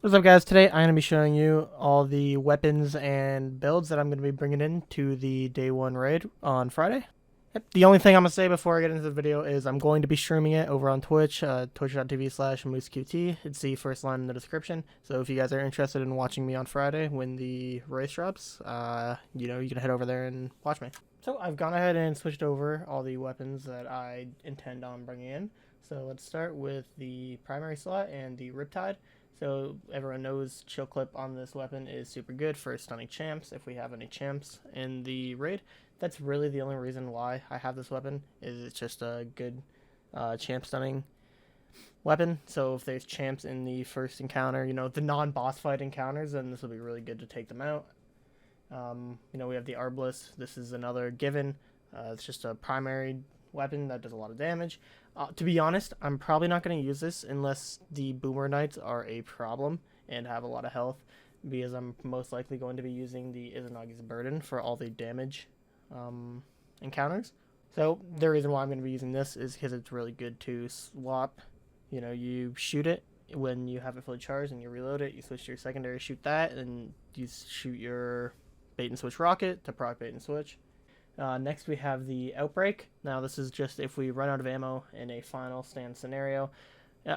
What's up, guys? Today I'm going to be showing you all the weapons and builds that I'm going to be bringing in to the day one raid on Friday. Yep. The only thing I'm going to say before I get into the video is I'm going to be streaming it over on Twitch, twitch.tv/mooseqt. It's the first line in the description. So if you guys are interested in watching me on Friday when the race drops, you can head over there and watch me. So I've gone ahead and switched over all the weapons that I intend on bringing in. So let's start with the primary slot and the Riptide. So everyone knows chill clip on this weapon is super good for stunning champs if we have any champs in the raid. That's really the only reason why I have this weapon, is it's just a good champ stunning weapon. So if there's champs in the first encounter, the non-boss fight encounters, then this will be really good to take them out. We have the Arbalest. This is another given. It's just a primary weapon that does a lot of damage. To be honest, I'm probably not going to use this unless the Boomer Knights are a problem and have a lot of health, because I'm most likely going to be using the Izanagi's Burden for all the damage encounters. So the reason why I'm going to be using this is because it's really good to swap. You shoot it when you have it fully charged and you reload it, you switch to your secondary, shoot that, and you shoot your bait and switch rocket to proc bait and switch. Next we have the Outbreak. Now this is just if we run out of ammo in a final stand scenario.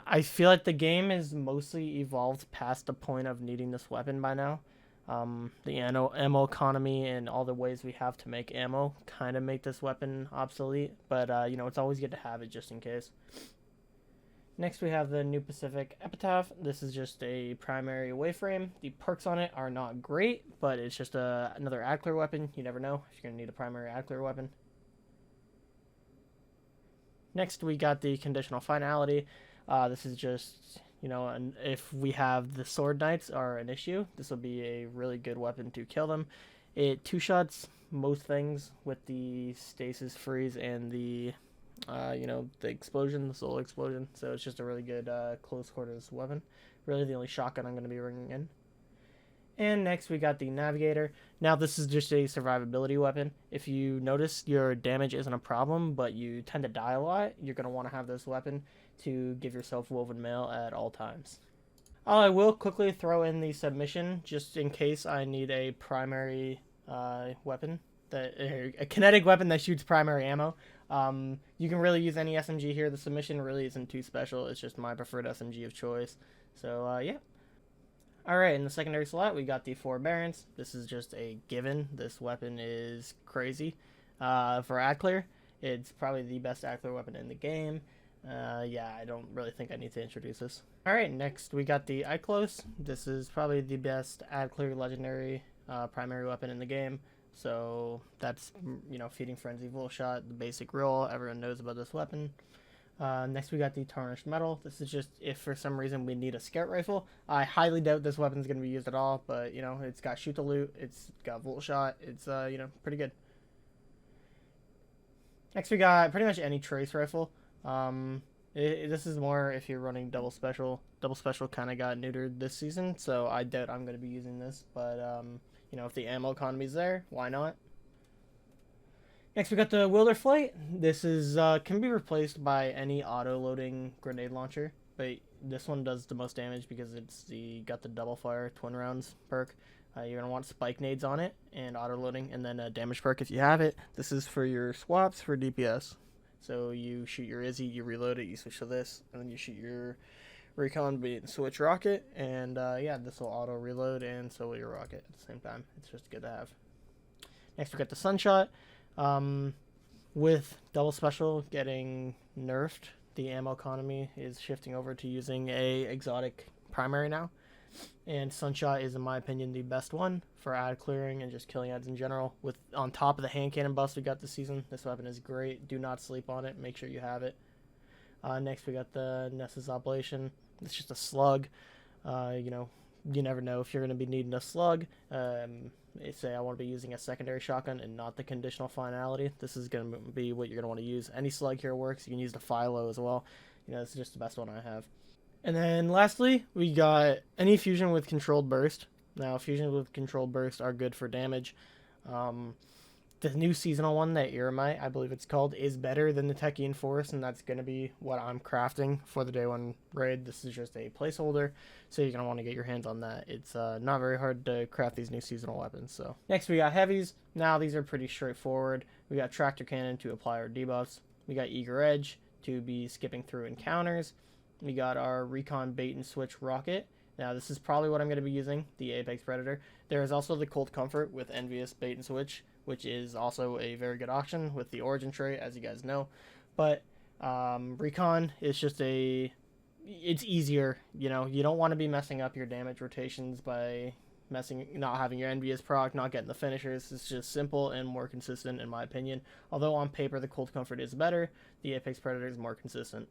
I feel like the game is mostly evolved past the point of needing this weapon by now. The ammo economy and all the ways we have to make ammo kind of make this weapon obsolete, but it's always good to have it just in case. Next we have the New Pacific Epitaph. This is just a primary wayframe. The perks on it are not great, but it's just another Adler weapon. You never know if you're going to need a primary Adler weapon. Next we got the Conditional Finality. This is just, and if we have the Sword Knights are an issue, this will be a really good weapon to kill them. It two-shots most things with the Stasis Freeze and the the explosion, the solar explosion. So it's just a really good close quarters weapon. Really the only shotgun I'm going to be bringing in. And next we got the Navigator. Now this is just a survivability weapon. If you notice your damage isn't a problem, but you tend to die a lot, you're going to want to have this weapon to give yourself woven mail at all times. I will quickly throw in the submission just in case I need a primary weapon, a kinetic weapon that shoots primary ammo. You can really use any SMG here. The submission really isn't too special. It's just my preferred SMG of choice. So, yeah. Alright, in the secondary slot, we got the Forbearance. This is just a given. This weapon is crazy. For Adler, it's probably the best Adler weapon in the game. Yeah, I don't really think I need to introduce this. Alright, next we got the Iclos. This is probably the best Adler legendary primary weapon in the game. So that's, Feeding Frenzy, Full Shot, the basic rule. Everyone knows about this weapon. Next we got the Tarnished Metal. This is just if for some reason we need a Scout Rifle. I highly doubt this weapon's going to be used at all, but, it's got Shoot to Loot, it's got Volt Shot, it's, pretty good. Next we got pretty much any Trace Rifle. This is more if you're running Double Special. Double Special kind of got neutered this season, so I doubt I'm going to be using this, but, if the ammo economy's there, why not? Next, we got the Wilder Flight. This is can be replaced by any auto-loading grenade launcher, but this one does the most damage because it's got the double fire twin rounds perk. You're gonna want spike nades on it and auto-loading, and then a damage perk if you have it. This is for your swaps for DPS. So you shoot your Izzy, you reload it, you switch to this, and then you shoot your recon bait and switch rocket, and yeah, this will auto reload and so will your rocket at the same time. It's just good to have. Next we got the Sunshot. With double special getting nerfed, the ammo economy is shifting over to using a exotic primary now, and Sunshot is in my opinion the best one for ad clearing and just killing ads in general. With on top of the hand cannon buffs we got this season, this weapon is great. Do not sleep on it, make sure you have it. Next we got the Nessus Oblation. It's just a slug. You never know if you're going to be needing a slug. Say I want to be using a secondary shotgun and not the Conditional Finality. This is going to be what you're going to want to use. Any slug here works. You can use the Philo as well. This is just the best one I have. And then lastly, we got any fusion with Controlled Burst. Now, fusions with Controlled Burst are good for damage. the new seasonal one, that Eremite, I believe it's called, is better than the Techie Force, and that's going to be what I'm crafting for the day one raid. This is just a placeholder, so you're going to want to get your hands on that. It's not very hard to craft these new seasonal weapons. So next we got heavies. Now these are pretty straightforward. We got Tractor Cannon to apply our debuffs. We got Eager Edge to be skipping through encounters. We got our Recon Bait and Switch Rocket. Now this is probably what I'm going to be using, the Apex Predator. There is also the Cold Comfort with Envious Bait and Switch, which is also a very good option with the Origin trait, as you guys know. But Recon is just it's easier. You know, you don't want to be messing up your damage rotations by not having your Envious proc, not getting the finishers. It's just simple and more consistent, in my opinion. Although on paper the Cold Comfort is better, the Apex Predator is more consistent.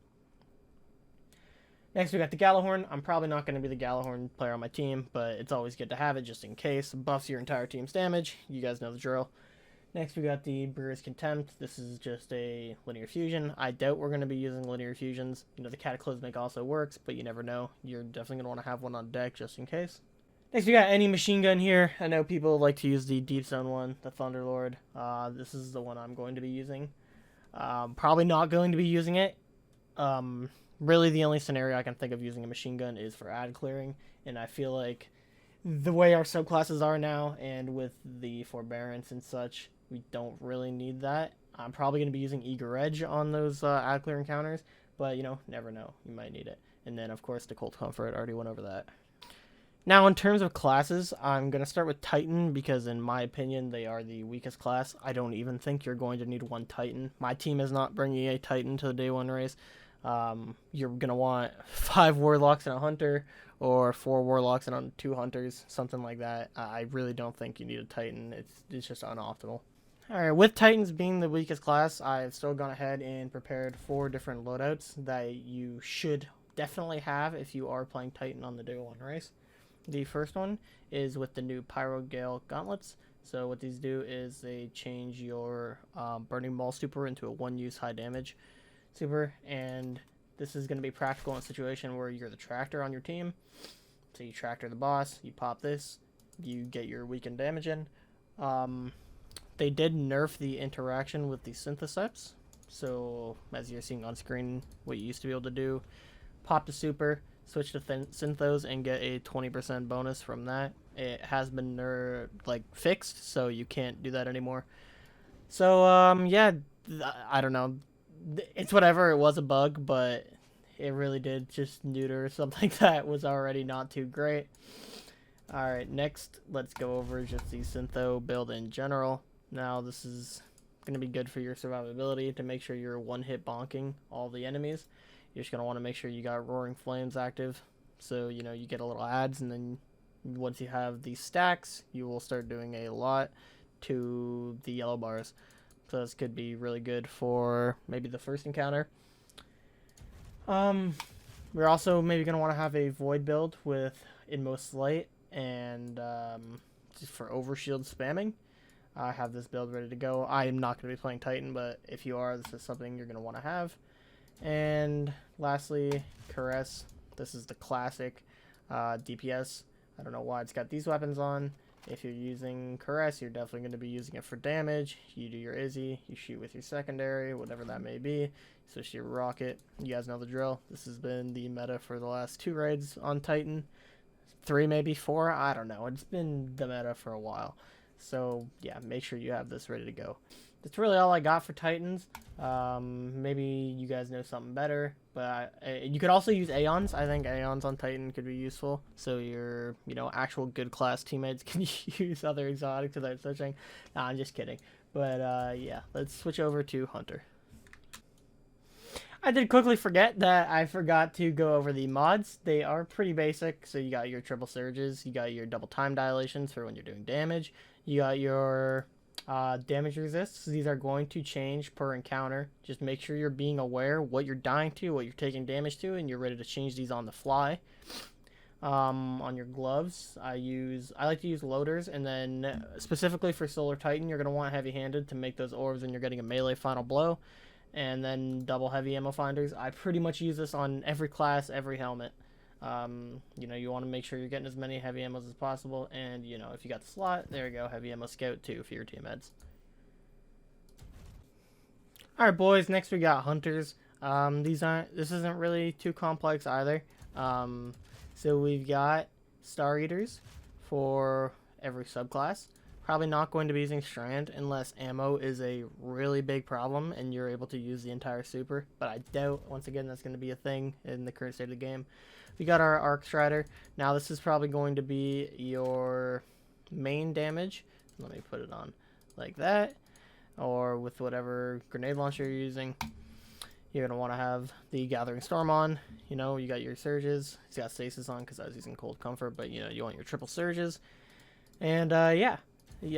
Next, we got the Gallahorn. I'm probably not going to be the Gallahorn player on my team, but it's always good to have it just in case. Buffs your entire team's damage. You guys know the drill. Next, we got the Brewer's Contempt. This is just a linear fusion. I doubt we're going to be using linear fusions. You know, the Cataclysmic also works, but you never know. You're definitely going to want to have one on deck just in case. Next, we got any machine gun here. I know people like to use the Deep Zone one, the Thunderlord. This is the one I'm going to be using. Probably not going to be using it. Really, the only scenario I can think of using a machine gun is for ad clearing, and I feel like the way our subclasses are now, and with the forbearance and such, we don't really need that. I'm probably going to be using Eager Edge on those ad clear encounters, but, you know, never know. You might need it. And then, of course, the Cold Comfort. I already went over that. Now, in terms of classes, I'm going to start with Titan because, in my opinion, they are the weakest class. I don't even think you're going to need one Titan. My team is not bringing a Titan to the day one race. You're going to want 5 Warlocks and a Hunter, or 4 Warlocks and 2 Hunters, something like that. I really don't think you need a Titan. It's just unoptimal. Alright, with Titans being the weakest class, I've still gone ahead and prepared 4 different loadouts that you should definitely have if you are playing Titan on the day one race. The first one is with the new Pyro Gale Gauntlets. So what these do is they change your Burning Ball super into a 1-use high damage super, and this is going to be practical in a situation where you're the tractor on your team. So you tractor the boss, you pop this, you get your weakened damage in. They did nerf the interaction with the Synthesips, so as you're seeing on screen, what you used to be able to do, pop the super, switch to Synthos, and get a 20% bonus from that. It has been fixed, so you can't do that anymore. So yeah, I don't know. It's whatever. It was a bug, but it really did just neuter something that was already not too great. Alright, next, let's go over just the Syntho build in general. Now, this is going to be good for your survivability to make sure you're one-hit bonking all the enemies. You're just going to want to make sure you got Roaring Flames active, so, you know, you get a little ads, and then once you have these stacks, you will start doing a lot to the yellow bars. So this could be really good for maybe the first encounter. We're also maybe going to want to have a Void build with Inmost Light and just for overshield spamming. I have this build ready to go. I am not going to be playing Titan, but if you are, this is something you're going to want to have. And lastly, Caress. This is the classic DPS. I don't know why it's got these weapons on. If you're using Caress, you're definitely going to be using it for damage. You do your Izzy, you shoot with your secondary, whatever that may be. Switch to your Rocket. You guys know the drill. This has been the meta for the last 2 raids on Titan. 3, maybe 4, I don't know. It's been the meta for a while. So, yeah, make sure you have this ready to go. That's really all I got for Titans. Maybe you guys know something better, but you could also use Aeons. I think Aeons on Titan could be useful, so your actual good class teammates can use other exotics without switching. Nah, I'm just kidding. But yeah, let's switch over to Hunter. I did quickly forget that I forgot to go over the mods. They are pretty basic. So you got your triple surges, you got your double time dilations for when you're doing damage, you got your damage resists. These are going to change per encounter. Just make sure you're being aware what you're dying to, what you're taking damage to, and you're ready to change these on the fly. On your gloves, I like to use loaders, and then specifically for Solar Titan, you're going to want heavy-handed to make those orbs and you're getting a melee final blow. And then double heavy ammo finders. I pretty much use this on every class, every helmet. You want to make sure you're getting as many heavy ammos as possible, and if you got the slot, there you go, heavy ammo scout too for your team heads. Alright boys, next we got hunters. This isn't really too complex either. So we've got Star Eaters for every subclass. Probably not going to be using Strand unless ammo is a really big problem and you're able to use the entire super. But I doubt, once again, that's going to be a thing in the current state of the game. We got our Arc Strider. Now this is probably going to be your main damage. Let me put it on like that. Or with whatever grenade launcher you're using. You're going to want to have the Gathering Storm on. You know, you got your Surges. He's got Stasis on because I was using Cold Comfort, but you know, you want your triple Surges. And yeah,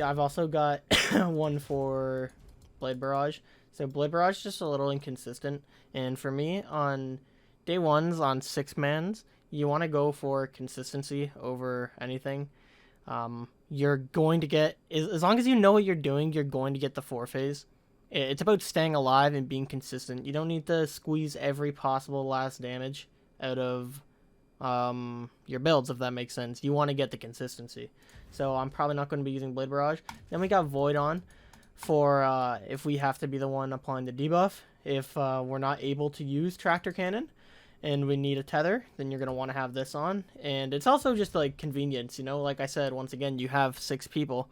I've also got one for Blade Barrage. So Blade Barrage is just a little inconsistent. And for me, on day ones, on 6-mans, you want to go for consistency over anything. You're going to get, as long as you know what you're doing, you're going to get the 4-phase. It's about staying alive and being consistent. You don't need to squeeze every possible last damage out of your builds, if that makes sense. You want to get the consistency. So I'm probably not going to be using Blade Barrage. Then we got Void on for if we have to be the one applying the debuff. If we're not able to use Tractor Cannon and we need a tether, then you're going to want to have this on. And it's also just like convenience, you know, like I said, once again, you have 6 people.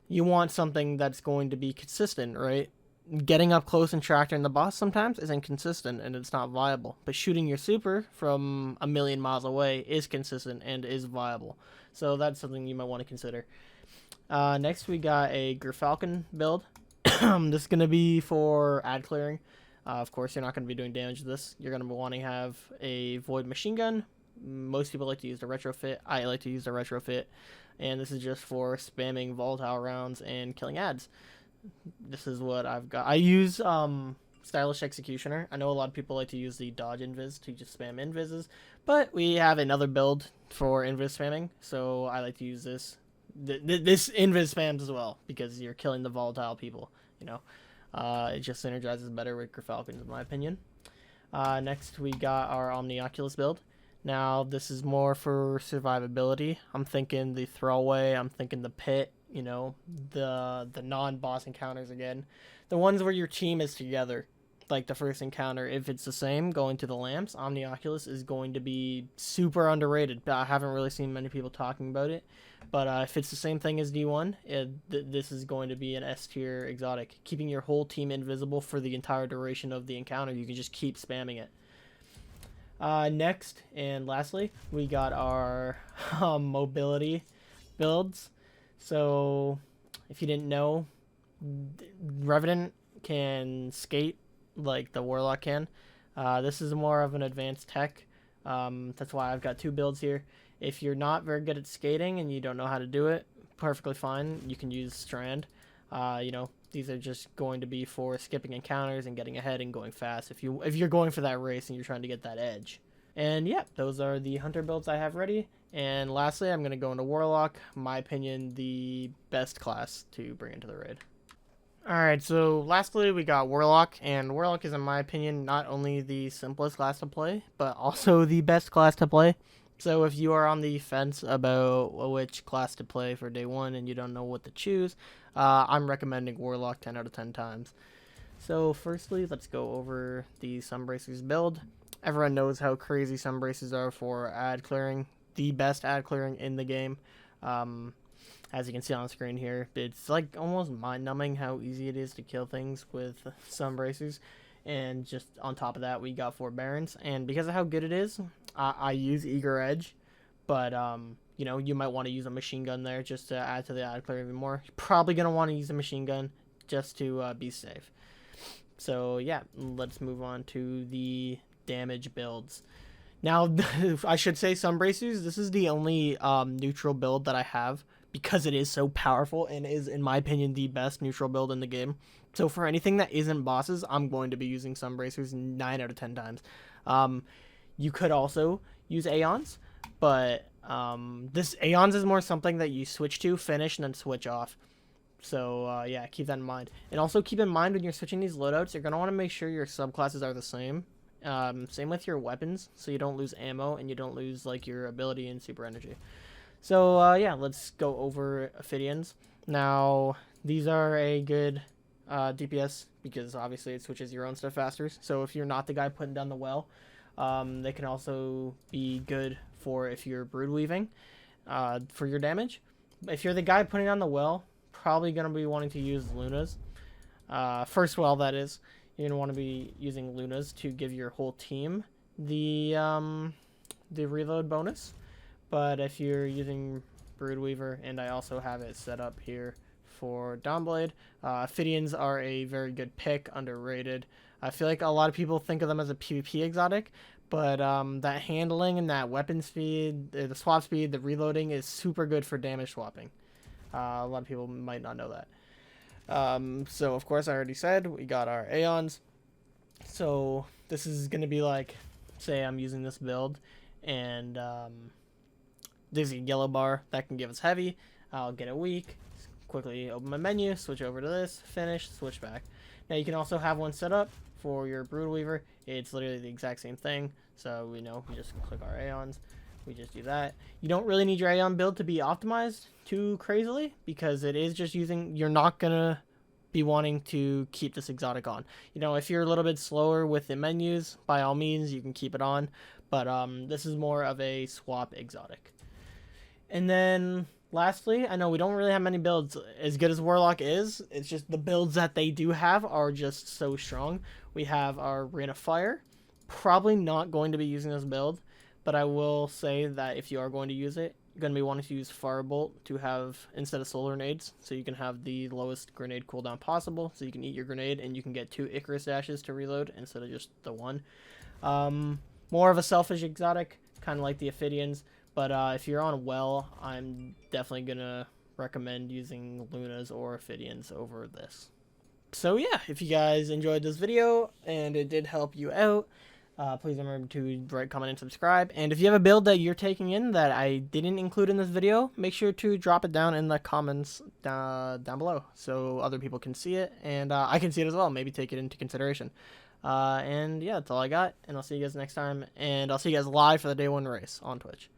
You want something that's going to be consistent, right? Getting up close and tractoring the boss sometimes is inconsistent and it's not viable. But shooting your super from a million miles away is consistent and is viable. So that's something you might want to consider. Next, we got a Gerfalcon build. This is going to be for ad clearing. Of course, you're not going to be doing damage to this. You're going to be wanting to have a Void machine gun. Most people like to use the retrofit. I like to use the retrofit. And this is just for spamming volatile rounds and killing ads. This is what I've got. I use Stylish Executioner. I know a lot of people like to use the dodge invis to just spam invises, but we have another build for invis spamming, so I like to use this. This invis spams as well because you're killing the volatile people. You know, it just synergizes better with Gerfalcons in my opinion. Next we got our Omnioculus build. Now this is more for survivability. I'm thinking the throwaway. I'm thinking the pit. You know, the non-boss encounters again. The ones where your team is together. Like the first encounter, if it's the same, going to the lamps, Omnioculus is going to be super underrated. I haven't really seen many people talking about it. But if it's the same thing as D1, this is going to be an S tier exotic. Keeping your whole team invisible for the entire duration of the encounter. You can just keep spamming it. Next, and lastly, we got our mobility builds. So, if you didn't know, Revenant can skate like the Warlock can. This is more of an advanced tech. That's why I've got 2 builds here. If you're not very good at skating and you don't know how to do it, perfectly fine. You can use Strand. You know, these are just going to be for skipping encounters and getting ahead and going fast. If you're going for that race and you're trying to get that edge. And yeah, those are the hunter builds I have ready. And lastly, I'm going to go into Warlock. My opinion, the best class to bring into the raid. Alright, so lastly we got Warlock. And Warlock is, in my opinion, not only the simplest class to play, but also the best class to play. So if you are on the fence about which class to play for day 1 and you don't know what to choose, I'm recommending Warlock 10 out of 10 times. So firstly, let's go over the Sunbracers build. Everyone knows how crazy Sunbracers are for ad clearing. The best ad clearing in the game. As you can see on the screen here, it's like almost mind-numbing how easy it is to kill things with Sunbracers. And just on top of that, we got 4 Barons. And because of how good it is, I use Eager Edge. But, you know, you might want to use a machine gun there just to add to the ad clear even more. You're probably going to want to use a machine gun just to be safe. So, yeah, let's move on to the damage builds. Now, I should say Sunbracers, this is the only neutral build that I have because it is so powerful and is, in my opinion, the best neutral build in the game. So for anything that isn't bosses, I'm going to be using Sunbracers 9 out of 10 times. You could also use Aeons, but this Aeons is more something that you switch to, finish, and then switch off. So, yeah, keep that in mind. And also keep in mind when you're switching these loadouts, you're going to want to make sure your subclasses are the same. Same with your weapons, so you don't lose ammo and you don't lose, like, your ability and super energy. So, yeah, let's go over Ophidians. Now, these are a good DPS, because obviously it switches your own stuff faster. So if you're not the guy putting down the well, they can also be good for if you're brood weaving for your damage. If you're the guy putting down the well, probably going to be wanting to use Lunas. First well, that is. You're going to want to be using Lunas to give your whole team the reload bonus. But if you're using Broodweaver, and I also have it set up here for Dawnblade, Ophidians are a very good pick, underrated. I feel like a lot of people think of them as a PvP exotic, but that handling and that weapon speed, the swap speed, the reloading is super good for damage swapping. A lot of people might not know that. So of course I already said we got our Aeons. So this is going to be like, say I'm using this build and there's a yellow bar that can give us heavy. I'll get a weak, quickly open my menu, switch over to this, finish, switch back. Now you can also have one set up for your Broodweaver. It's literally the exact same thing. So we know we just click our Aeons. We just do that. You don't really need your Aeon build to be optimized too crazily, because it is just using, you're not going to be wanting to keep this exotic on. You know, if you're a little bit slower with the menus, by all means, you can keep it on. But this is more of a swap exotic. And then lastly, I know we don't really have many builds. As good as Warlock is, it's just the builds that they do have are just so strong. We have our Rain of Fire. Probably not going to be using this build, but I will say that if you are going to use it, you're going to be wanting to use Firebolt to have, instead of solar grenades, so you can have the lowest grenade cooldown possible, so you can eat your grenade and you can get 2 Icarus dashes to reload instead of just the 1. More of a selfish exotic, kind of like the Ophidians, but if you're on well, I'm definitely going to recommend using Lunas or Ophidians over this. So yeah, if you guys enjoyed this video and it did help you out, please remember to write, comment, and subscribe. And if you have a build that you're taking in that I didn't include in this video, make sure to drop it down in the comments down below so other people can see it, and I can see it as well. Maybe take it into consideration. And yeah, that's all I got, and I'll see you guys next time. And I'll see you guys live for the day 1 race on Twitch.